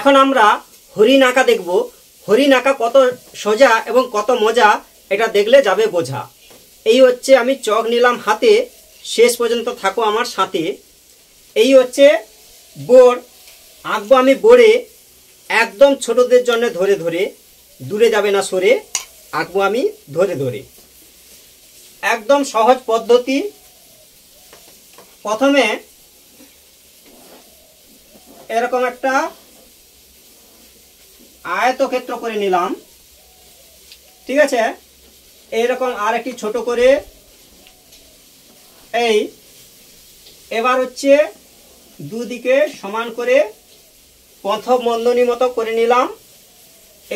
এখন আমরা হরিণ আঁকা দেখব। হরিণ আঁকা কত সোজা এবং কত মজা এটা দেখলে যাবে বোঝা। এই হচ্ছে আমি চক নিলাম হাতে, শেষ পর্যন্ত থাকো আমার সাথে। এই হচ্ছে বোর্ড, আঁকবো আমি বোর্ডে একদম ছোটদের জন্য ধরে ধরে, দূরে যাবে না সরে, আঁকবো আমি ধরে ধরে। একদম সহজ পদ্ধতি। প্রথমে এরকম একটা আয়তক্ষেত্র করে নিলাম, ঠিক আছে। এইরকম আর একটি ছোট করে, এই এবার হচ্ছে দুদিকে সমান করে প্রথম বন্ধনী মতো করে নিলাম।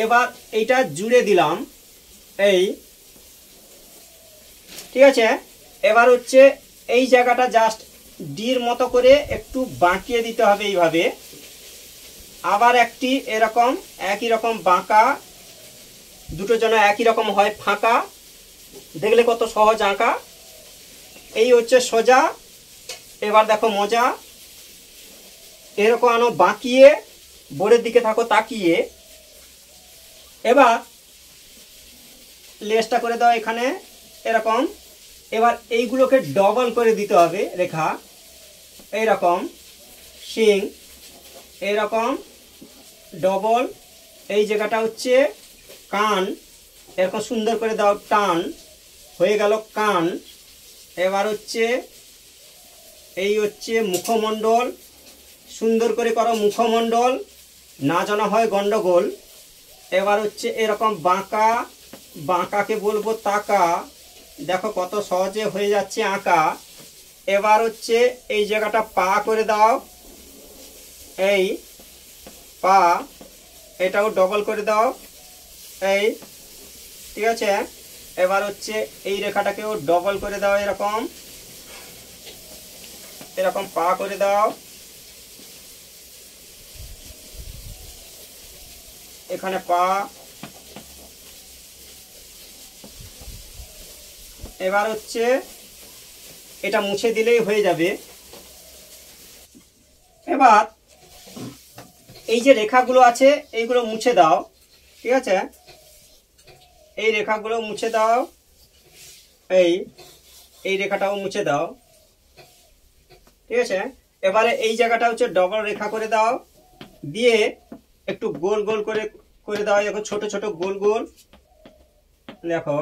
এবার এইটা জুড়ে দিলাম, এই ঠিক আছে। এবার হচ্ছে এই জায়গাটা জাস্ট ডির মতো করে একটু বাঁকিয়ে দিতে হবে এইভাবে। আবার একটি এরকম একই রকম বাঁকা, দুটো যেন একই রকম হয় ফাঁকা, দেখলে কত সহজ আঁকা। এই হচ্ছে সোজা। এবার দেখো মজা, এরকম আনো বাঁকিয়ে, বোর্ডের দিকে থাকো তাকিয়ে। এবার লেজটা করে দাও এখানে এরকম। এবার এইগুলোকে ডবল করে দিতে হবে রেখা, এইরকম শিং এরকম ডবল। এই জায়গাটা হচ্ছে কান, এরকম সুন্দর করে দাও টান, হয়ে গেল কান। এবার হচ্ছে এই হচ্ছে মুখমণ্ডল, সুন্দর করে করো মুখমণ্ডল, না যেন হয় গন্ডগোল। এবার হচ্ছে এরকম বাঁকা, বাঁকাকে বলবো তাকা, দেখো কত সহজে হয়ে যাচ্ছে আঁকা। এবার হচ্ছে এই জায়গাটা পা করে দাও, এই পা, এটাও ডবল করে দাও, এই ঠিক আছে। এবার হচ্ছে এই রেখাটাকেও ডবল করে দাও, এরকম এরকম পা করে দাও। এখানে পা। এবার হচ্ছে এটা মুছে দিলেই হয়ে যাবে। এবার এই যে রেখাগুলো আছে এইগুলো মুছে দাও, ঠিক আছে। এই রেখাগুলো মুছে দাও, এই রেখাটাও মুছে দাও, ঠিক আছে। এবারে এই জায়গাটা হচ্ছে ডবল রেখা করে দাও, দিয়ে একটু গোল গোল করে করে দাও, দেখো ছোট ছোট গোল গোল, দেখো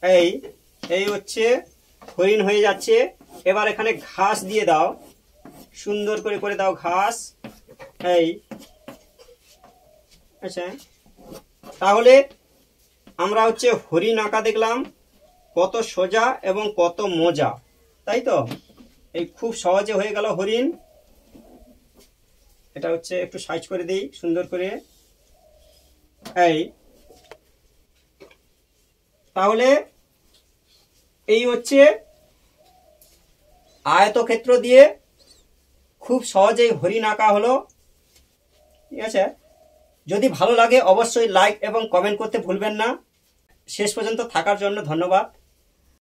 এই এই হচ্ছে হরিণ হয়ে যাচ্ছে। এবার এখানে ঘাস দিয়ে দাও, সুন্দর করে করে দাও ঘাস, এই আচ্ছা। তাহলে আমরা হচ্ছে হরিণ আঁকা দেখলাম, কত সোজা এবং কত মজা, তাই তো। এই খুব সহজে হয়ে গেল হরিণ। এটা হচ্ছে একটু সাইজ করে দিই সুন্দর করে, এই তাহলে এই হচ্ছে আয়তক্ষেত্র দিয়ে খুব সহজেই হরিণ আঁকা হলো, ঠিক আছে। যদি ভালো লাগে অবশ্যই লাইক এবং কমেন্ট করতে ভুলবেন না। শেষ পর্যন্ত থাকার জন্য ধন্যবাদ।